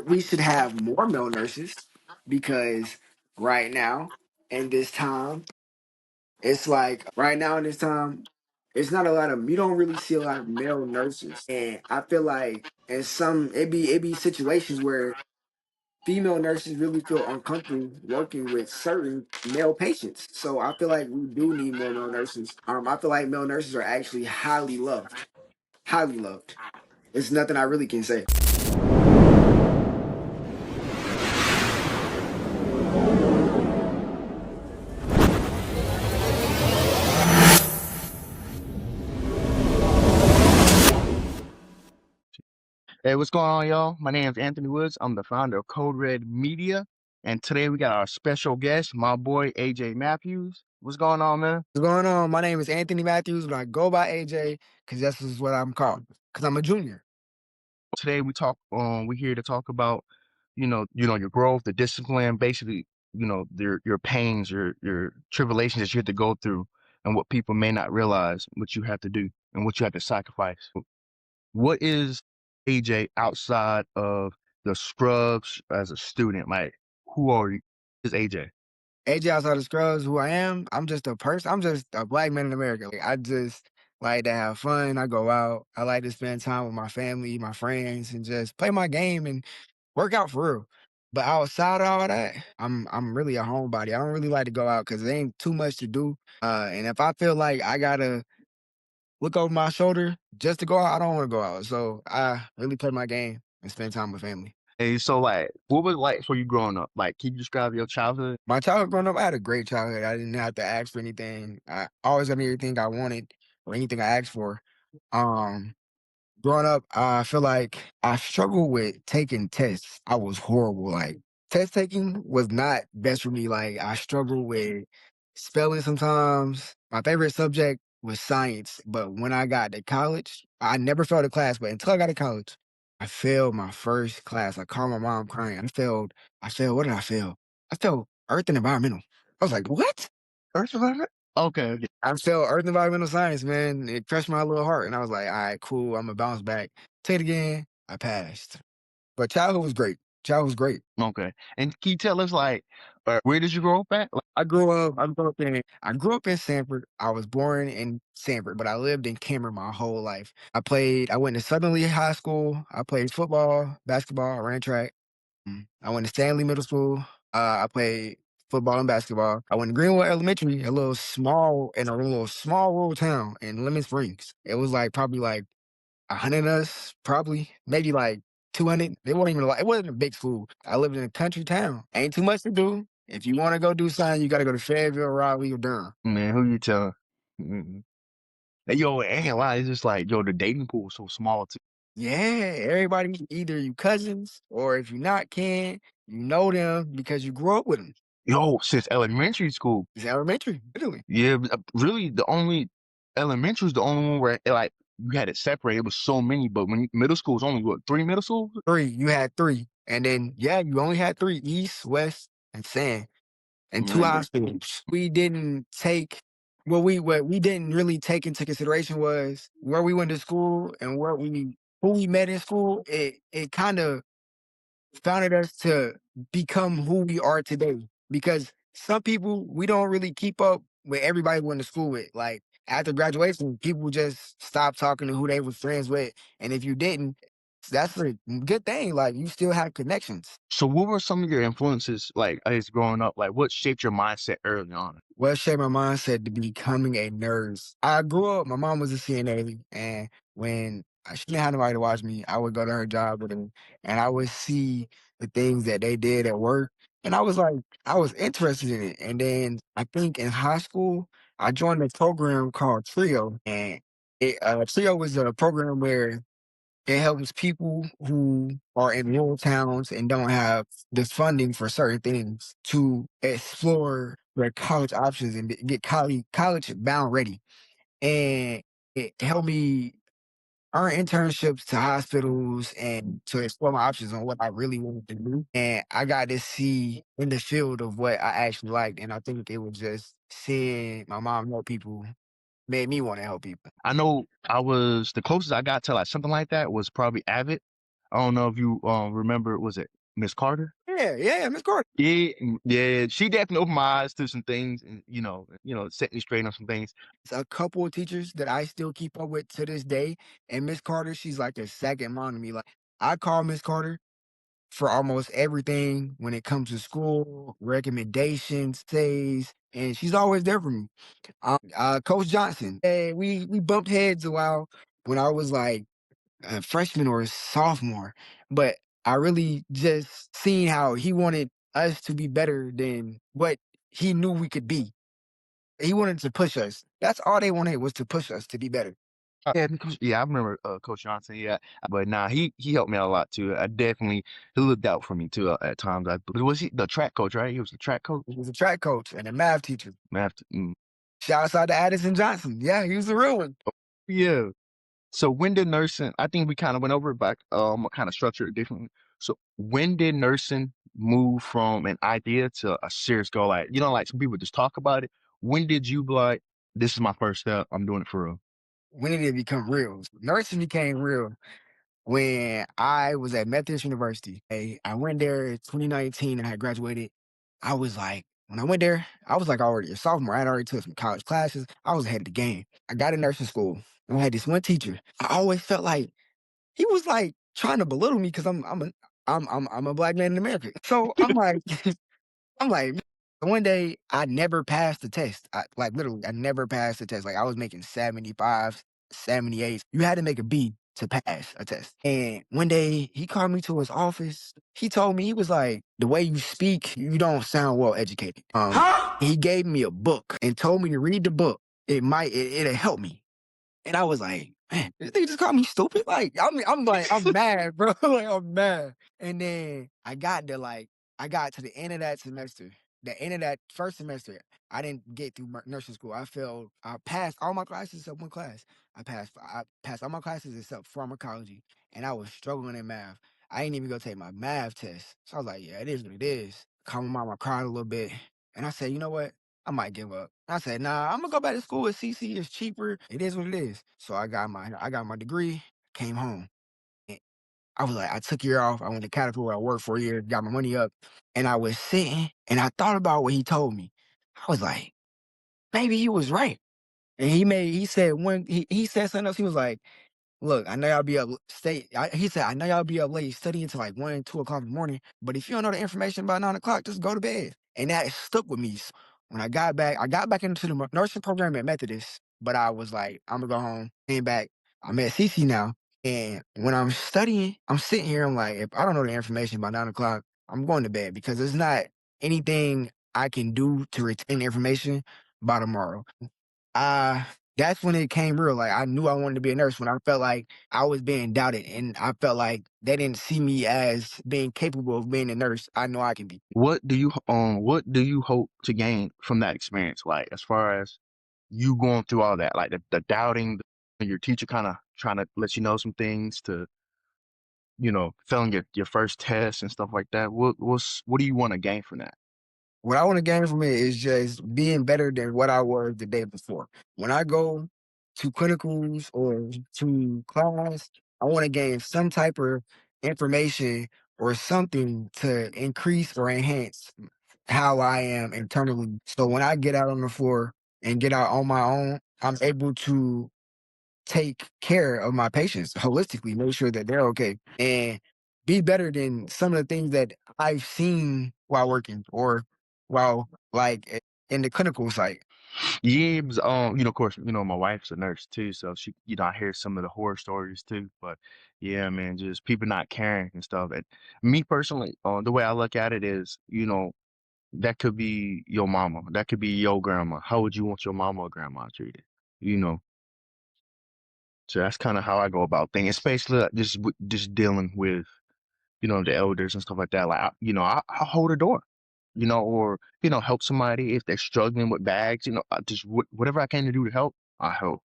we should have more male nurses because right now in this time, it's like right now in this time, it's not a lot of you don't really see a lot of male nurses, and I feel like in some it be situations where female nurses really feel uncomfortable working with certain male patients. So I feel like we do need more male nurses. I feel like male nurses are actually highly loved, highly loved. It's nothing I really can say. Hey, what's going on, y'all? My name is Anthony Woods. I'm the founder of Code Red Media. And today we got our special guest, my boy AJ Matthews. What's going on, man? What's going on? My name is Anthony Matthews, but I go by AJ because that's just what I'm called. Because I'm a junior. Today we're here to talk about, your growth, the discipline, basically, your pains, your tribulations that you have to go through and what people may not realize what you have to do and what you have to sacrifice. What is AJ outside of the scrubs as a student? Like, who are you? Is AJ? AJ outside the scrubs, who I am, I'm just a person. I'm just a black man in America. Like, I just like to have fun. I go out. I like to spend time with my family, my friends, and just play my game and work out for real. But outside of all that, I'm really a homebody. I don't really like to go out because there ain't too much to do. And if I feel like I gotta look over my shoulder just to go out, I don't want to go out. So I really play my game and spend time with family. Hey, so like, what was it like for you growing up? Like, can you describe your childhood? My childhood growing up, I had a great childhood. I didn't have to ask for anything. I always got everything I wanted or anything I asked for. Um, Growing up, I feel like I struggled with taking tests. I was horrible. Like test taking was not best for me. Like I struggled with spelling sometimes. My favorite subject was science, but when I got to college, I never failed a class. But until I got to college, I failed my first class. I called my mom crying. I failed. I failed. What did I fail? I failed Earth and Environmental. I was like, what? Earth environment? Okay, okay. I failed Earth and Environmental Science, man. It crushed my little heart. And I was like, all right, cool. I'm going to bounce back. Take it again. I passed. But childhood was great. Childhood was great. Okay. And can you tell us like, where did you grow up at? Like, I grew up in Sanford. I was born in Sanford, but I lived in Cameron my whole life. I went to Southern Lee High School. I played football, basketball, I ran track. I went to Stanley Middle School. I played football and basketball. I went to Greenwood Elementary, a little small rural town in Lemon Springs. It was like probably like 100 of us, probably maybe like 200. It wasn't a big school. I lived in a country town. Ain't too much to do. If you want to go do something, you got to go to Fayetteville, Raleigh, or Durham. man, who you telling? Mm-mm. Hey, yo, ain't gonna lie, it's just like, yo, the dating pool is so small too. Yeah, everybody, either you cousins or if you not kin, you know them because you grew up with them. Yo, since elementary school. It's elementary, literally. Yeah, but, really, the only elementary is the only one where like you had it separated. It was so many, but when middle school was only what, three middle schools? Three. You had three. And then, yeah, you only had three: East, West, and San, and two Man, hospitals. What we didn't really take into consideration was where we went to school and who we met in school. It kind of founded us to become who we are today. Because some people we don't really keep up with everybody we went to school with. Like after graduation, people just stop talking to who they were friends with. And if you didn't, that's a good thing. Like you still have connections. so what were some of your influences like as growing up? Like what shaped your mindset early on? What shaped my mindset to becoming a nurse? I grew up, my mom was a CNA, and when she didn't have nobody to watch me, I would go to her job with her, and I would see the things that they did at work. And I was like, I was interested in it. And then I think in high school, I joined a program called Trio. And Trio was a program where it helps people who are in rural towns and don't have this funding for certain things to explore their college options and get college bound ready. And it helped me earn internships to hospitals and to explore my options on what I really wanted to do. And I got to see in the field of what I actually liked. And I think it was just seeing my mom help people made me want to help people. I know I was the closest I got to like something like that was probably Avid. I don't know if you remember, was it Miss Carter? Yeah, yeah, Miss Carter. Yeah, yeah, she definitely opened my eyes to some things and, set me straight on some things. It's a couple of teachers that I still keep up with to this day, and Miss Carter, she's like a second mom to me. Like I call Miss Carter for almost everything when it comes to school, recommendations, says, and she's always there for me. Coach Johnson, we bumped heads a while when I was like a freshman or a sophomore, but I really just seen how he wanted us to be better than what he knew we could be. He wanted to push us. That's all they wanted was to push us to be better. Yeah, I remember, Coach Johnson, yeah, but nah, he helped me out a lot too. I definitely he looked out for me too, at times. Was he the track coach, right? He was the track He coach? was a track coach and a math teacher. Math Shouts out to Addison Johnson. Yeah, he was the real one. yeah. So when did nursing I think we kinda went over it, but, kinda structure it differently. So when did nursing move from an idea to a serious goal? Like, like some people just talk about it. When did you be like, "This is my first step, I'm doing it for real"? When did it become real? Nursing became real when I was at Methodist University. I went there in 2019 and I graduated. I was like, when I went there, I was like already a sophomore. I had already took some college classes. I was ahead of the game. I got in nursing school and I had this one teacher. I always felt like he was like trying to belittle me because I'm a black man in America. So I'm like, I'm like, one day I never passed the test. Like literally, I never passed the test. Like I was making 75, 78. You had to make a B to pass a test. And one day he called me to his office. He told me, he was like, the way you speak, you don't sound well educated. He gave me a book and told me to read the book. It'll help me. And I was like, "Man, this nigga just called me stupid?" Like, I'm like, I'm mad, bro. Like, I'm mad. And then I got to the end of that semester. The end of that first semester, I didn't get through nursing school. I failed. I passed all my classes except one class. I passed all my classes except pharmacology, and I was struggling in math. I ain't even go take my math test. So I was like, yeah, it is what it is. Called my mom, I cried a little bit, and I said, you know what? I might give up. I said, nah, I'm gonna go back to school at CC. It's cheaper. It is what it is. So I got my degree, came home. And I was like, I took a year off. I went to Caterpillar. I worked for a year, got my money up. And I was sitting and I thought about what he told me. I was like, maybe he was right. And he said he said something else. He was like, look, I know y'all be up he said, I know y'all be up late studying till like 1, 2 o'clock in the morning, but if you don't know the information by 9 o'clock, just go to bed. And that stuck with me. So when I got back into the nursing program at Methodist, but I was like, I'm gonna go home. Came back. I'm at CC now. And when I'm studying, I'm sitting here, I'm like, if I don't know the information by 9 o'clock, I'm going to bed because there's not anything I can do to retain the information by tomorrow. Uh, that's when it came real. Like I knew I wanted to be a nurse when I felt like I was being doubted and I felt like they didn't see me as being capable of being a nurse. I know I can be. What do you hope to gain from that experience? Like as far as you going through all that, like the doubting, your teacher kind of trying to let you know some things to, failing your first test and stuff like that. What do you want to gain from that? What I want to gain from it is just being better than what I was the day before. When I go to clinicals or to class, I want to gain some type of information or something to increase or enhance how I am internally. So when I get out on the floor and get out on my own, I'm able to take care of my patients holistically, make sure that they're okay, and be better than some of the things that I've seen while working or while in the clinical site. Yeah, it was, of course, my wife's a nurse too, so she, I hear some of the horror stories too. But yeah, man, just people not caring and stuff. And me personally, the way I look at it is, that could be your mama, that could be your grandma. How would you want your mama or grandma treated? You know, so that's kind of how I go about things, especially like, just dealing with the elders and stuff like that. Like, I hold a door, or help somebody if they're struggling with bags. Just whatever I can to do to help, I help.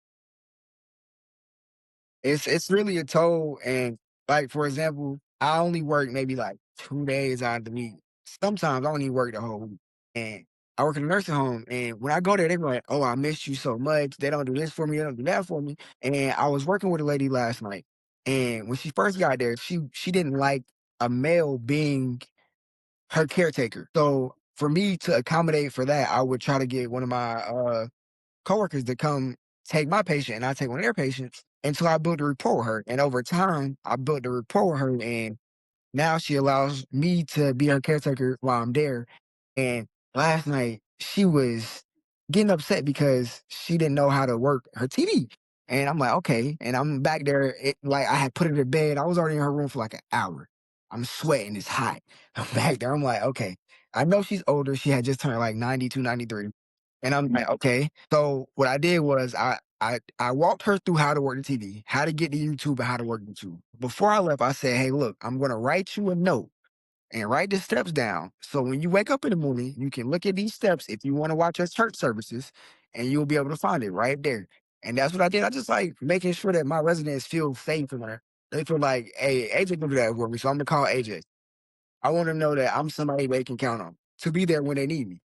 It's really a toll, and, like, for example, I only work maybe, like, 2 days out of the week. Sometimes I don't even work the whole week, and I work in a nursing home, and when I go there, they be like, "Oh, I missed you so much. They don't do this for me, they don't do that for me," and I was working with a lady last night, and when she first got there, she didn't like, a male being her caretaker. So for me to accommodate for that, I would try to get one of my coworkers to come take my patient and I take one of their patients until I built a rapport with her. And over time, I built a rapport with her and now she allows me to be her caretaker while I'm there. And last night she was getting upset because she didn't know how to work her TV. And I'm like, okay. And I'm back there, like I had put her to bed. I was already in her room for like an hour. I'm sweating, it's hot. I'm back there. I'm like, okay. I know she's older. She had just turned like 92, 93. And I'm like, okay. So what I did was I walked her through how to work the TV, how to get to YouTube, and how to work YouTube. Before I left, I said, "Hey, look, I'm gonna write you a note and write the steps down. So when you wake up in the morning, you can look at these steps if you want to watch our church services, and you'll be able to find it right there." And that's what I did. I just like making sure that my residents feel safe and they feel like, "Hey, AJ can do that for me." So I'm gonna call AJ. I want them to know that I'm somebody they can count on to be there when they need me.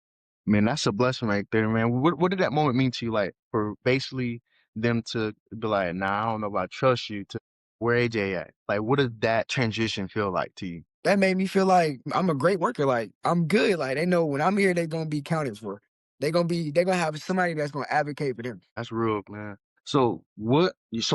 Man, that's a blessing right there, man. What did that moment mean to you? Like for basically them to be like, "Nah, I don't know if I trust you." To where AJ at? Like, what did that transition feel like to you? That made me feel like I'm a great worker, like, I'm good, like, they know when I'm here, they gonna be counted for. They gonna have somebody that's gonna advocate for them. That's real, man. So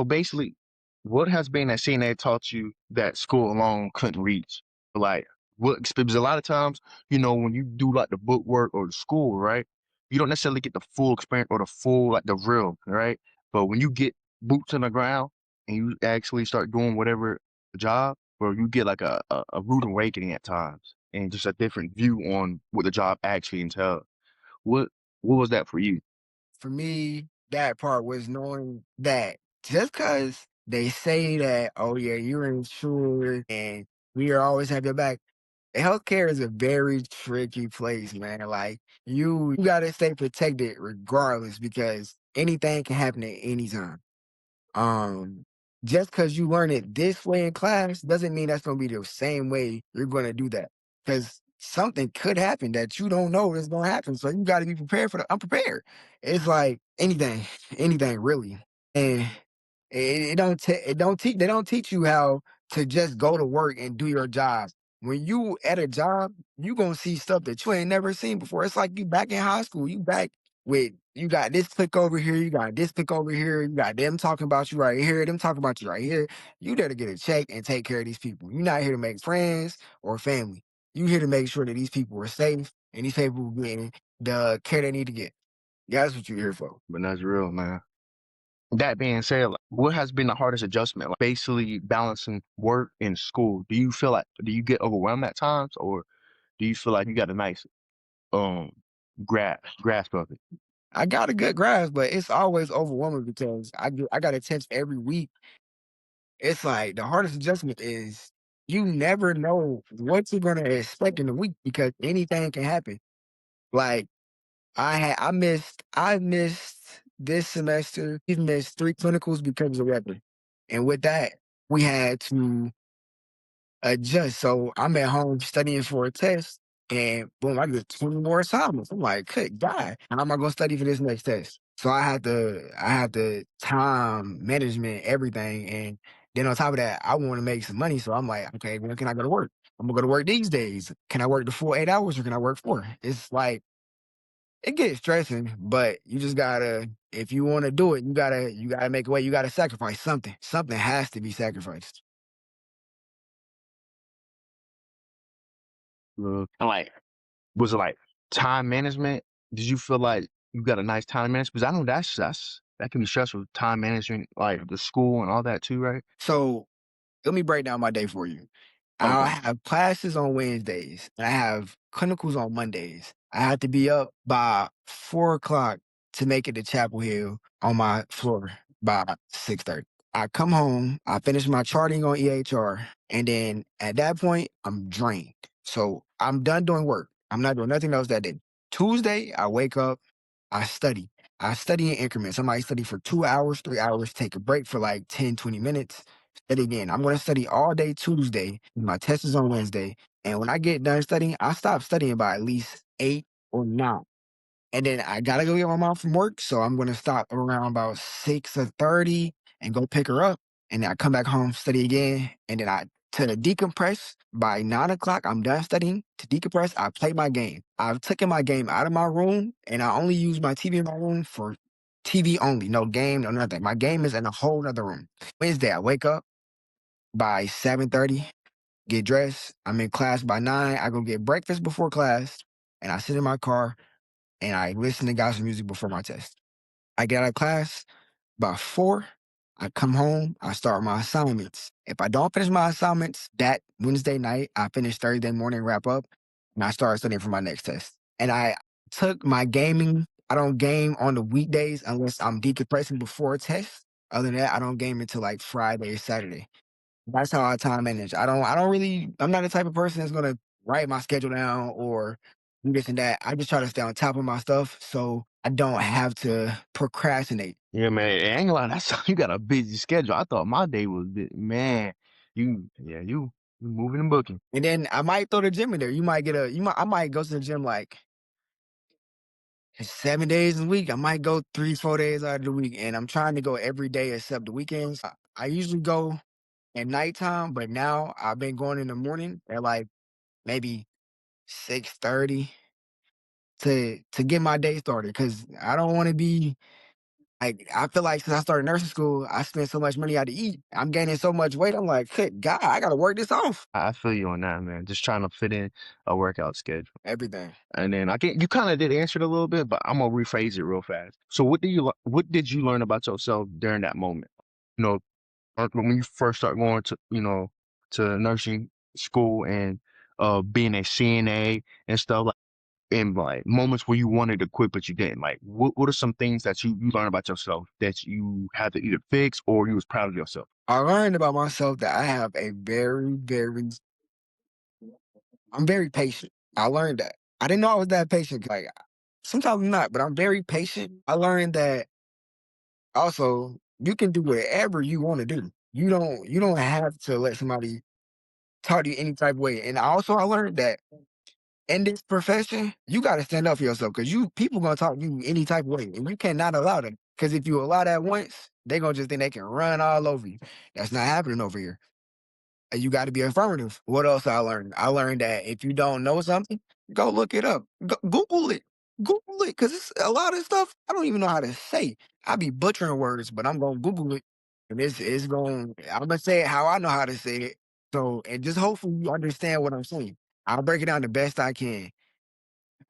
basically, what has been that CNA taught you that school alone couldn't reach? Like, because a lot of times, when you do like the book work or the school, right? You don't necessarily get the full experience or the full, like the real, right? But when you get boots on the ground and you actually start doing whatever job, or you get like a rude awakening at times and just a different view on what the job actually entails. What, what was that for you? For me, that part was knowing that just 'cause they say that, "Oh, yeah, you're insured and we are always have your back," healthcare is a very tricky place, man, like, you gotta stay protected regardless because anything can happen at any time. Um, just because you learn it this way in class doesn't mean that's gonna be the same way you're gonna do that. Because something could happen that you don't know is gonna happen. So you gotta be prepared for the unprepared. It's like anything, anything really. And it don't teach they don't teach you how to just go to work and do your job. When you at a job, you gonna see stuff that you ain't never seen before. It's like you back in high school. You back with you got this click over here, you got this click over here, you got them talking about you right here, them talking about you right here. You there to get a check and take care of these people. You're not here to make friends or family. You here to make sure that these people are safe and these people getting the care they need to get. That's what you're here for. But that's real, man. That being said, like, what has been the hardest adjustment? Like basically balancing work and school. Do you get overwhelmed at times, or do you feel like you got a nice um grasp of it? I got a good grasp, but it's always overwhelming because I got a test every week. It's like the hardest adjustment is you never know what you're gonna expect in a week because anything can happen. Like I missed this semester. We've missed 3 clinicals because of weather, and with that, we had to adjust. So I'm at home studying for a test, and boom, I get 20 more assignments. I'm like, good God, how am I gonna study for this next test? So I had to time management, everything. And then on top of that, I want to make some money. So I'm like, okay, when can I go to work? I'm gonna go to work these days. Can I work the full 8 hours or can I work 4? It's like it gets stressing, but you just gotta if you wanna do it, you gotta make a way. You gotta sacrifice something. Something has to be sacrificed. And like, was it like time management? Did you feel like you got a nice time management? Because I know that can be stressful. Time management, like the school and all that too, right? So let me break down my day for you. I Okay. have classes on Wednesdays, and I have clinicals on Mondays. I have to be up by 4 o'clock to make it to Chapel Hill on my floor by 6:30. I come home, I finish my charting on EHR, and then at that point, I'm drained. So I'm done doing work. I'm not doing nothing else that day. Tuesday, I wake up, I study. I study in increments. I might study for 2 hours, 3 hours, take a break for like 10, 20 minutes, study again. I'm going to study all day Tuesday. My test is on Wednesday. And when I get done studying, I stop studying by at least 8 or 9. And then I gotta go get my mom from work. So I'm gonna stop around about 6 or 30 and go pick her up. And then I come back home, study again, and then I to decompress. By 9 o'clock, I'm done studying. To decompress, I play my game. I've taken my game out of my room and I only use my TV in my room for TV only. No game, no nothing. My game is in a whole other room. Wednesday, I wake up by 7:30, get dressed. I'm in class by 9. I go get breakfast before class and I sit in my car and I listen to gospel music before my test. I get out of class by 4. I come home, I start my assignments. If I don't finish my assignments that Wednesday night, I finish Thursday morning, wrap up, and I start studying for my next test. And I took my gaming. I don't game on the weekdays unless I'm decompressing before a test. Other than that, I don't game until like Friday or Saturday. That's how I time manage. I don't really I'm not the type of person that's gonna write my schedule down or do this and that. I just try to stay on top of my stuff so I don't have to procrastinate. Yeah, man. I ain't gonna lie, that's you got a busy schedule. I thought my day was man. You moving and booking. And then I might throw the gym in there. I might go to the gym like 7 days a week. I might go 3, 4 days out of the week. And I'm trying to go every day except the weekends. I usually go at nighttime, but now I've been going in the morning at like maybe 6:30 to get my day started. Cause I don't want to be like I feel like since I started nursing school, I spent so much money out to eat. I'm gaining so much weight. I'm like, good God, I gotta work this off. I feel you on that, man. Just trying to fit in a workout schedule. Everything. And then I get you kind of did answer it a little bit, but I'm gonna rephrase it real fast. So what did you learn about yourself during that moment? You know, when you first start going to to nursing school and being a CNA and stuff like in like moments where you wanted to quit but you didn't. Like what are some things that you learned about yourself that you had to either fix or you was proud of yourself? I learned about myself that I have a I'm very patient. I learned that. I didn't know I was that patient. Like sometimes I'm not, but I'm very patient. I learned that also you can do whatever you want to do. You don't have to let somebody talk to you any type of way. And also I learned that in this profession, you gotta stand up for yourself because you people gonna talk to you any type of way. And you cannot allow that. Because if you allow that once, they gonna just think they can run all over you. That's not happening over here. You got to be affirmative. What else I learned? I learned that if you don't know something, go look it up. Google it. Google it because it's a lot of stuff I don't even know how to say. I be butchering words, but I'm gonna Google it, and it's going. I'm gonna say it how I know how to say it. So, and just hopefully you understand what I'm saying. I'll break it down the best I can.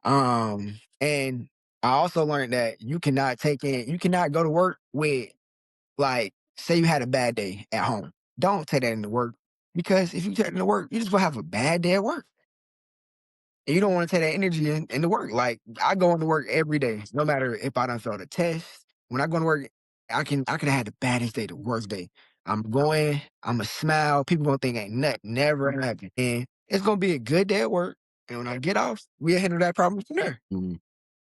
And I also learned that you cannot go to work with like, say you had a bad day at home. Don't take that into work because if you take it into work, you just gonna have a bad day at work. And you don't want to take that energy into work. Like I go into work every day, no matter if I done failed a test. When I go to work, I can have had the baddest day, the worst day. I'm going, I'm a smile. People gonna think ain't nothing, never happened. And it's gonna be a good day at work. And when I get off, we'll handle that problem from there. Mhm.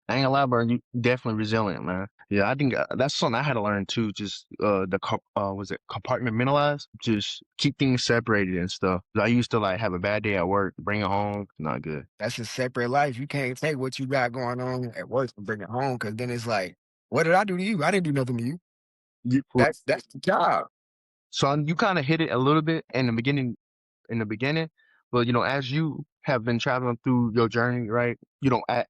I ain't gonna lie, bro. You definitely resilient, man. Yeah, I think that's something I had to learn too. Just was it compartmentalize? Just keep things separated and stuff. I used to like have a bad day at work, bring it home, not good. That's a separate life. You can't take what you got going on at work and bring it home because then it's like, what did I do to you? I didn't do nothing to you. You, That's the job. so you kind of hit it a little bit in the beginning, but as you have been traveling through your journey, right?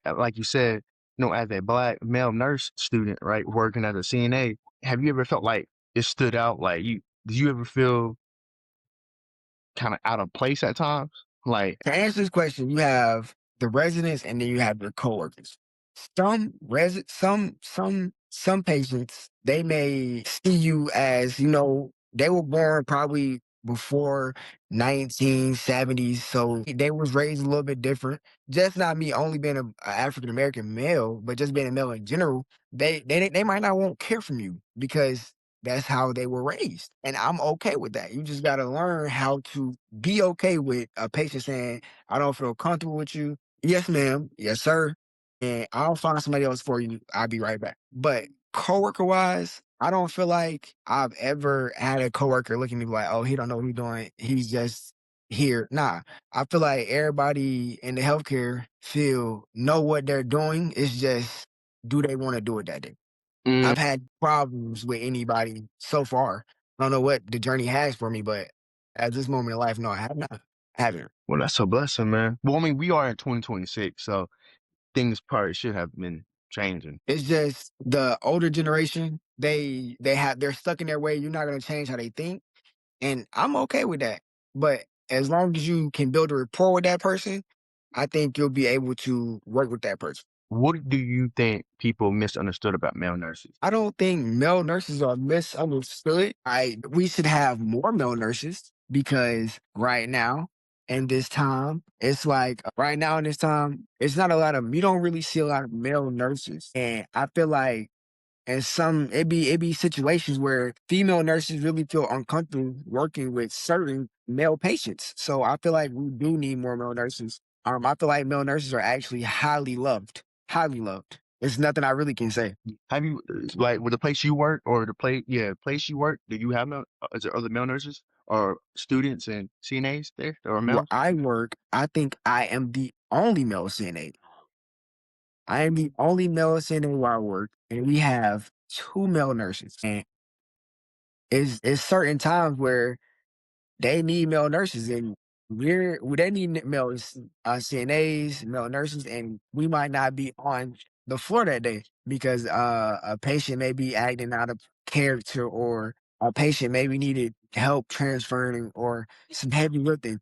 Like you said, as a black male nurse student, right, working as a CNA, have you ever felt like it stood out? Like did you ever feel kind of out of place at times? Like, To answer this question, you have the residents and then you have your coworkers. Some patients, they may see you as, they were born probably before 1970s, so they was raised a little bit different. Just not me only being a African American male, but just being a male in general, they might not want care from you because that's how they were raised. And I'm okay with that. You just gotta learn how to be okay with a patient saying, I don't feel comfortable with you. Yes, ma'am. Yes, sir. And I'll find somebody else for you. I'll be right back. But coworker wise, I don't feel like I've ever had a coworker look at me like, oh, he don't know what he's doing. He's just here. Nah. I feel like everybody in the healthcare field know what they're doing. It's just, do they want to do it that day? mm, I've had problems with anybody so far. I don't know what the journey has for me, but At this moment in life, no, I have not. I haven't. Well, that's a blessing, man. Well, I mean, we are in 2026, so things probably should have been changing. It's just the older generation, they're stuck in their way. You're not gonna change how they think, and I'm okay with that. But as long as you can build a rapport with that person, I think you'll be able to work with that person. What do you think people misunderstood about male nurses? I don't think male nurses are misunderstood. We should have more male nurses because right now in this time, it's like right now in this time, it's not a lot of you don't really see a lot of male nurses. And I feel like and some it be situations where female nurses really feel uncomfortable working with certain male patients. So I feel like we do need more male nurses. I feel like male nurses are actually highly loved. Highly loved. There's nothing I really can say. Have you like with the place you work or place you work? Do you have no? Is there other male nurses or students and CNAs there or Where males? I work, I think I am the only male CNA. I am the only male CNA where I work, and we have 2 male nurses. And it's certain times where they need male nurses, and they need male CNAs, male nurses, and we might not be on the floor that day because a patient may be acting out of character, or a patient maybe needed help transferring, or some heavy lifting.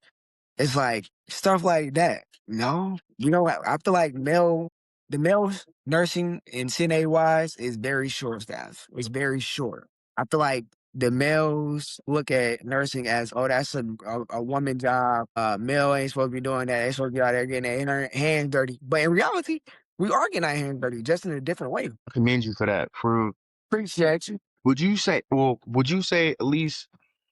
It's like stuff like that. No, I feel like the male nursing in CNA wise is very short staff. It's very short. I feel like the males look at nursing as, oh, that's a woman job. Male ain't supposed to be doing that. They supposed to be out there getting their hands dirty. But in reality, we are getting our hands dirty, just in a different way. I commend you for that. For Appreciate you. would you say at least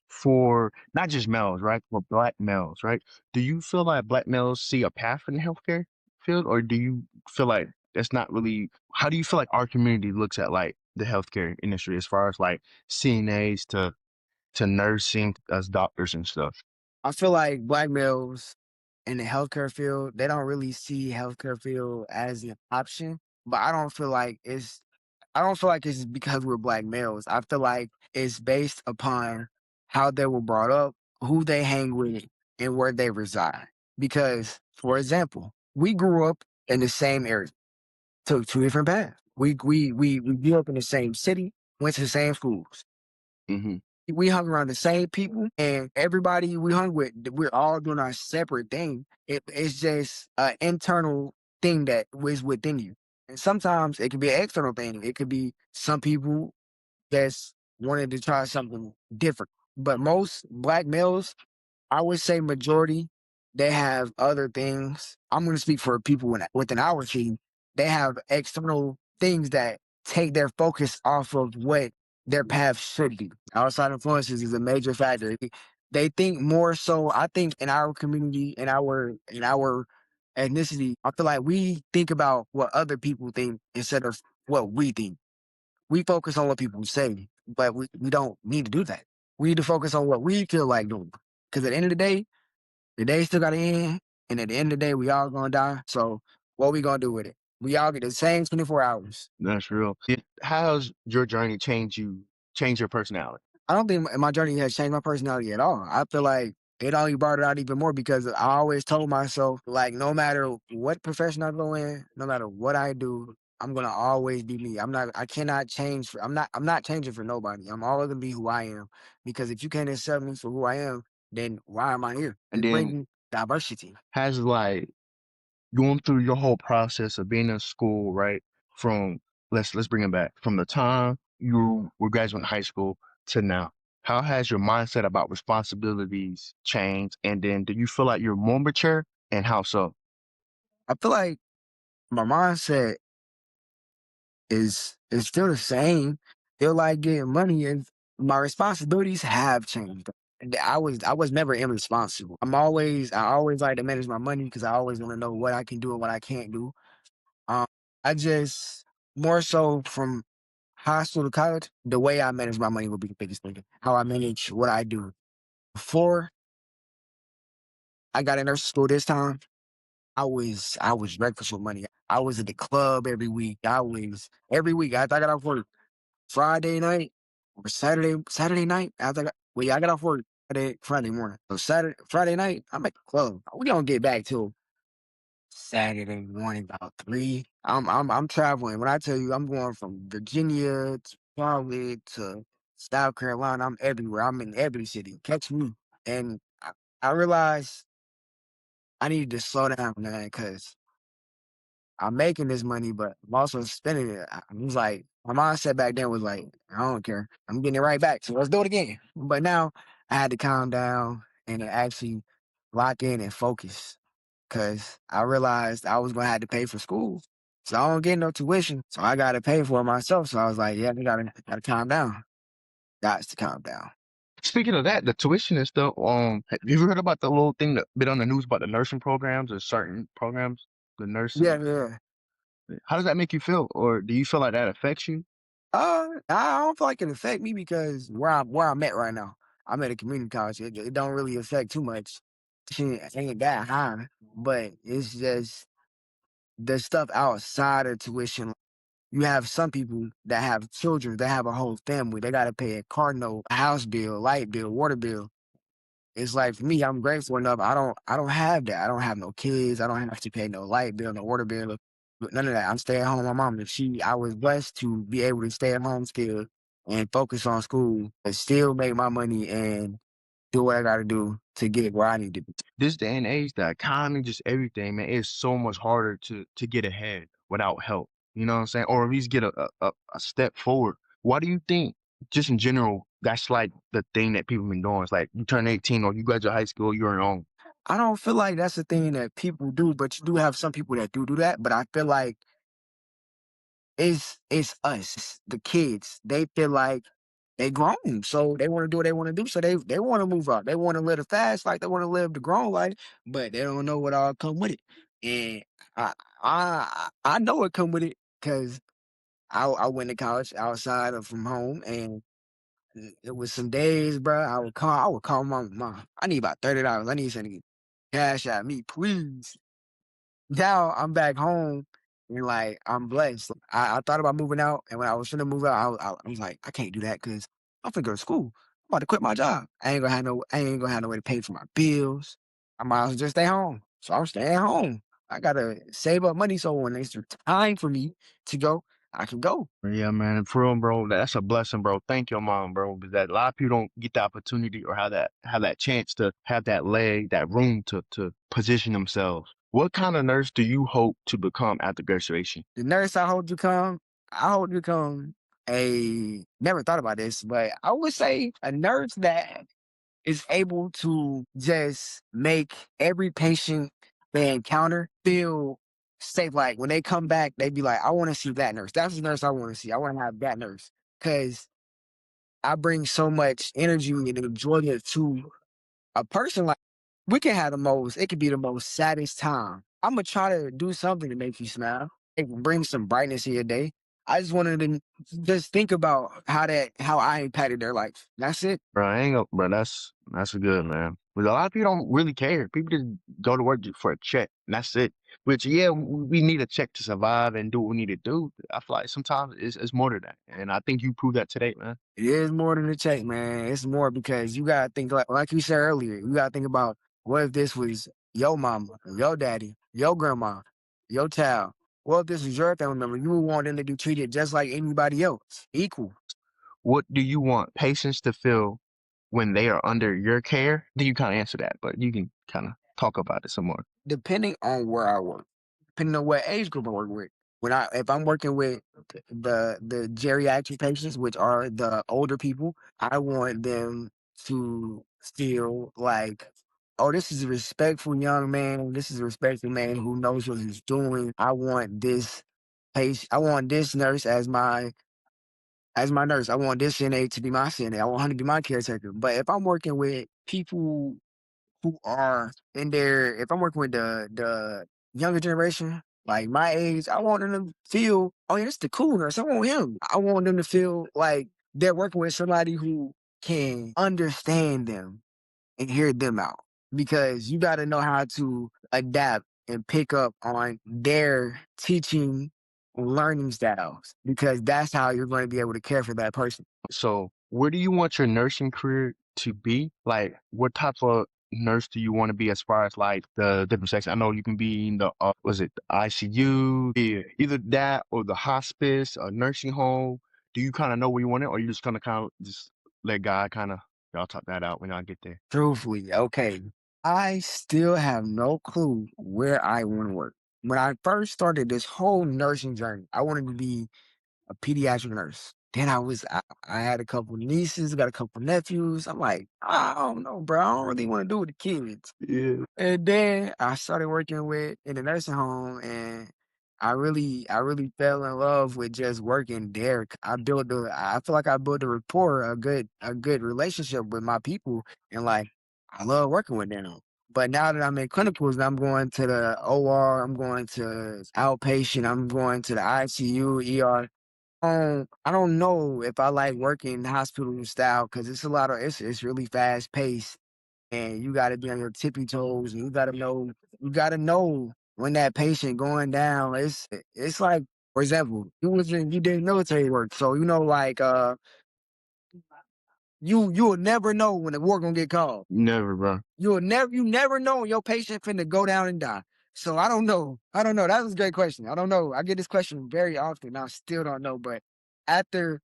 for not just males, right? For black males, right? Do you feel like black males see a path in the healthcare field, or do you feel like that's not really? How do you feel like our community looks at like the healthcare industry as far as like CNAs to nursing as doctors and stuff? I feel like black males in the healthcare field, they don't really see healthcare field as an option. But I don't feel like it's because we're black males. I feel like it's based upon how they were brought up, who they hang with, and where they reside. Because, for example, we grew up in the same area, took two different paths. We grew up in the same city, went to the same schools. Hmm. We hung around the same people, and everybody we hung with, we're all doing our separate thing. It's just an internal thing that was within you. And sometimes it can be an external thing. It could be some people that's wanted to try something different. But most black males, I would say majority, they have other things. I'm going to speak for people within our team. They have external things that take their focus off of what their path should be. Outside influences is a major factor. They think more so. I think in our community, in our ethnicity, I feel like we think about what other people think instead of what we think. We focus on what people say, but we don't need to do that. We need to focus on what we feel like doing. Because at the end of the day still got to end, and at the end of the day, we all gonna die. So what we gonna do with it? We all get the same 24 hours. That's real. How's your journey change your personality? I don't think my journey has changed my personality at all. I feel like it only brought it out even more because I always told myself, like, no matter what profession I go in, no matter what I do, I'm gonna always be me. I cannot change I'm not changing for nobody. I'm always gonna be who I am. Because if you can't accept me for who I am, then why am I here? And It's then bringing diversity. has like going through your whole process of being in school, right? From let's bring it back from the time you were graduating high school to now. How has your mindset about responsibilities changed? And then do you feel like you're more mature? And how so? I feel like my mindset is still the same. Still like getting money, and my responsibilities have changed. And I was never irresponsible. I always like to manage my money because I always want to know what I can do and what I can't do. Um, I just more so from high school to college, the way I manage my money would be the biggest thing. How I manage what I do. Before I got in nursing school this time, I was reckless with money. I was at the club every week. I was every week after I got off work. Friday night or Saturday night after I got off work. Friday morning. So Friday night, I'm at the club. We don't get back till Saturday morning about 3. I'm traveling. When I tell you I'm going from Virginia to Charlotte to South Carolina, I'm everywhere. I'm in every city. Catch me. And I realized I needed to slow down, man, because I'm making this money, but I'm also spending it. I was like, my mindset back then was like, I don't care. I'm getting it right back. So let's do it again. But now I had to calm down and actually lock in and focus because I realized I was going to have to pay for school. So I don't get no tuition. So I got to pay for it myself. So I was like, yeah, we gotta calm down. Got to calm down. Speaking of that, the tuition and stuff, have you ever heard about the little thing that been on the news about the nursing programs or certain programs, the Yeah, nursing? yeah. How does that make you feel? Or do you feel like that affects you? I don't feel like it affect me because where I'm at right now, I'm at a community college. It don't really affect too much. Shit ain't that high, but it's just the stuff outside of tuition. You have some people that have children, that have a whole family. They got to pay a car note, a house bill, light bill, water bill. It's like for me, I'm grateful enough. I don't have that. I don't have no kids. I don't have to pay no light bill, no water bill, none of that. I'm staying home with my mom. I was blessed to be able to stay at home still and focus on school and still make my money and do what I got to do to get where I need to be. This day and age, the economy, just everything, man, it's so much harder to get ahead without help. You know what I'm saying? Or at least get a step forward. Why do you think, just in general, that's like the thing that people been doing? It's like you turn 18 or you graduate high school, you're on your own. I don't feel like that's the thing that people do, but you do have some people that do that. But I feel like it's us, the kids. They feel like they grown, so they want to do what they want to do. So they want to move up. They want to live the fast life. They want to live the grown life, but they don't know what all come with it. And I know it come with it because I went to college outside of from home, and it was some days, bro. I would call my mom. I need about $30. I need something to get cash at me, please. Now I'm back home and like I'm blessed. I thought about moving out, and when I was finna move out, I was like, I can't do that because I'm finna go to school. I'm about to quit my job. I ain't gonna have no way to pay for my bills. I might as well just stay home. So I'm staying home. I gotta save up money so when it's time for me to go, I can go. Yeah, man, and for real, bro, that's a blessing, bro. Thank your mom, bro, because that a lot of people don't get the opportunity or have that chance to have that leg, that room to position themselves. What kind of nurse do you hope to become after graduation? The nurse I hope to become a never thought about this, but I would say a nurse that is able to just make every patient they encounter feel safe. Like when they come back, they be like, I want to see that nurse. That's the nurse I want to see. I want to have that nurse. Cause I bring so much energy and enjoyment to a person. Like we can have it could be the most saddest time. I'm gonna try to do something to make you smile. It can bring some brightness in your day. I just wanted to just think about how I impacted their life. That's it. Bro, I ain't gonna, bro, that's good, man. But a lot of people don't really care. People just go to work for a check, and that's it. Which, yeah, we need a check to survive and do what we need to do. I feel like sometimes it's more than that, and I think you proved that today, man. It is more than a check, man. It's more because you gotta think like you said earlier, you gotta think about what if this was your mama, your daddy, your grandma, your child. What if this was your family member? You would want them to be treated just like anybody else, equal. What do you want patients to feel when they are under your care? Then you kind of answer that, but you can kind of talk about it some more. Depending on where I work, depending on what age group I work with. If I'm working with the geriatric patients, which are the older people, I want them to feel like, oh, this is a respectful young man. This is a respectful man who knows what he's doing. I want this nurse as my nurse. I want this CNA to be my CNA. I want her to be my caretaker. But if I'm working with people who are in their if I'm working with the younger generation, like my age, I want them to feel, oh yeah, this the cool nurse. I want him. I want them to feel like they're working with somebody who can understand them and hear them out. Because you gotta know how to adapt and pick up on their teaching learning styles because that's how you're going to be able to care for that person. So where do you want your nursing career to be? Like, what type of nurse do you want to be as far as like the different sections? I know you can be in the was it the ICU, either that or the hospice, a nursing home. Do you kind of know where you want it, or you just gonna kind of just let God kind of y'all talk that out when y'all get there? Truthfully, okay. I still have no clue where I want to work. When I first started this whole nursing journey, I wanted to be a pediatric nurse. Then I had a couple nieces, got a couple nephews. I'm like, I don't know, bro. I don't really want to do with the kids. Yeah. And then I started working with in the nursing home, and I really fell in love with just working there. I feel like I built a rapport, a good relationship with my people, and like I love working with them. But now that I'm in clinicals and I'm going to the OR, I'm going to outpatient, I'm going to the ICU, ER. I don't know if I like working hospital style because it's really fast paced and you gotta be on your tippy toes, and you gotta know when that patient going down. It's like, for example, you did military work, so like you'll never know when the war gonna get called. Never, bro. You never know when your patient finna go down and die. So I don't know. I don't know. That was a great question. I don't know. I get this question very often. And I still don't know. But after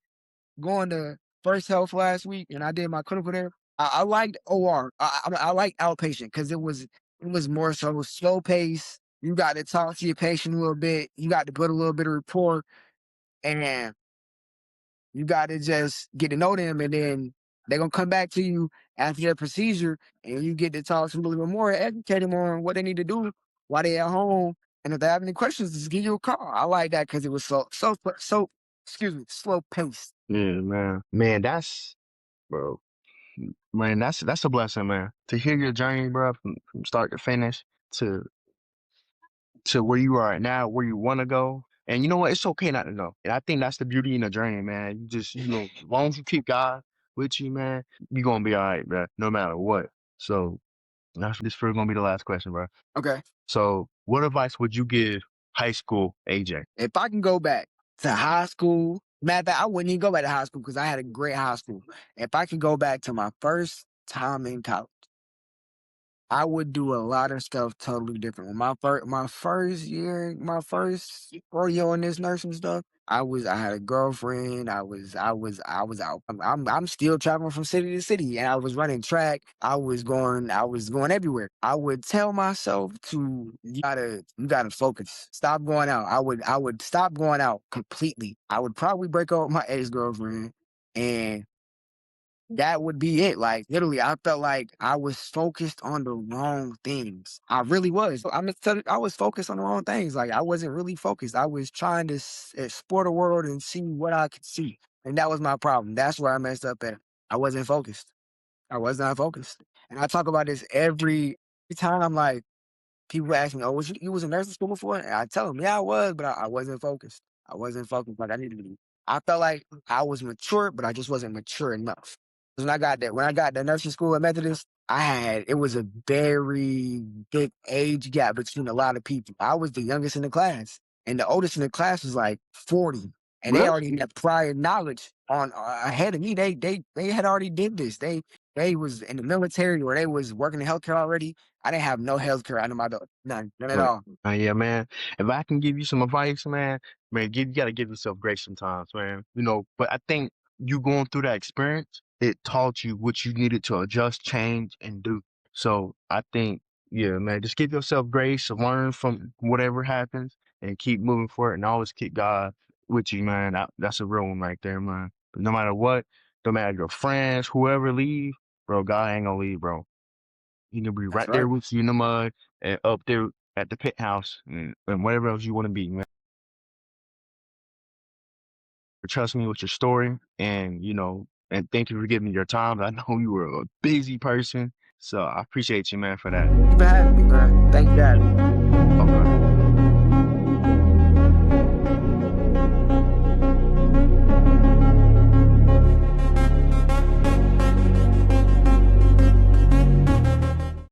going to First Health last week, and I did my clinical there. I liked OR. I liked outpatient because it was more so slow pace. You got to talk to your patient a little bit. You got to put a little bit of rapport, and you got to just get to know them, and then they're gonna come back to you after their procedure, and you get to talk to them a little bit more, educate them on what they need to do while they at home. And if they have any questions, just give you a call. I like that because it was so excuse me, slow paced. Yeah, man. Man, that's bro. Man, that's a blessing, man. To hear your journey, bro, from start to finish to where you are at now, where you want to go. And you know what? It's okay not to know. And I think that's the beauty in the journey, man. You just, as long as you keep God with you, man, you're gonna be all right, bro, no matter what. So this for gonna be the last question, bro. Okay. So what advice would you give high school AJ? If I can go back to high school, matter of fact, I wouldn't even go back to high school because I had a great high school. If I could go back to my first time in college, I would do a lot of stuff totally different. When my first rodeo in this nursing stuff, I had a girlfriend. I was out. I'm still traveling from city to city, and I was running track. I was going everywhere. I would tell myself to you gotta focus. Stop going out. I would stop going out completely. I would probably break up with my ex girlfriend, and that would be it. Like literally, I felt like I was focused on the wrong things. I really was. I was focused on the wrong things. Like I wasn't really focused. I was trying to explore the world and see what I could see, and that was my problem. That's where I messed up at. I wasn't focused. I was not focused, and I talk about this every time. I'm like, people ask me, "Oh, you was in nursing school before?" And I tell them, "Yeah, I was, but I wasn't focused. I wasn't focused like I needed to be. I felt like I was mature, but I just wasn't mature enough." 'Cause when I got to nursing school at Methodist, it was a very big age gap between a lot of people. I was the youngest in the class, and the oldest in the class was like 40, and they Really? already had prior knowledge on ahead of me. They had already did this. They was in the military or they was working in healthcare already. I didn't have no healthcare under my door. None at Right. all. Yeah, man. If I can give you some advice, man, you gotta give yourself grace sometimes, man. But I think you going through that experience, it taught you what you needed to adjust, change, and do. So I think, yeah, man, just give yourself grace, learn from whatever happens, and keep moving forward, and always keep God with you, man. That's a real one right there, man. But no matter what, no matter your friends, whoever leave, bro, God ain't gonna leave, bro. He gonna be That's right there right. with you in the mud and up there at the pit house and whatever else you want to be, man. Trust me with your story and thank you for giving me your time. I know you were a busy person, so I appreciate you, man, for that. Thank you for having me, man. Thank you for having me. Okay.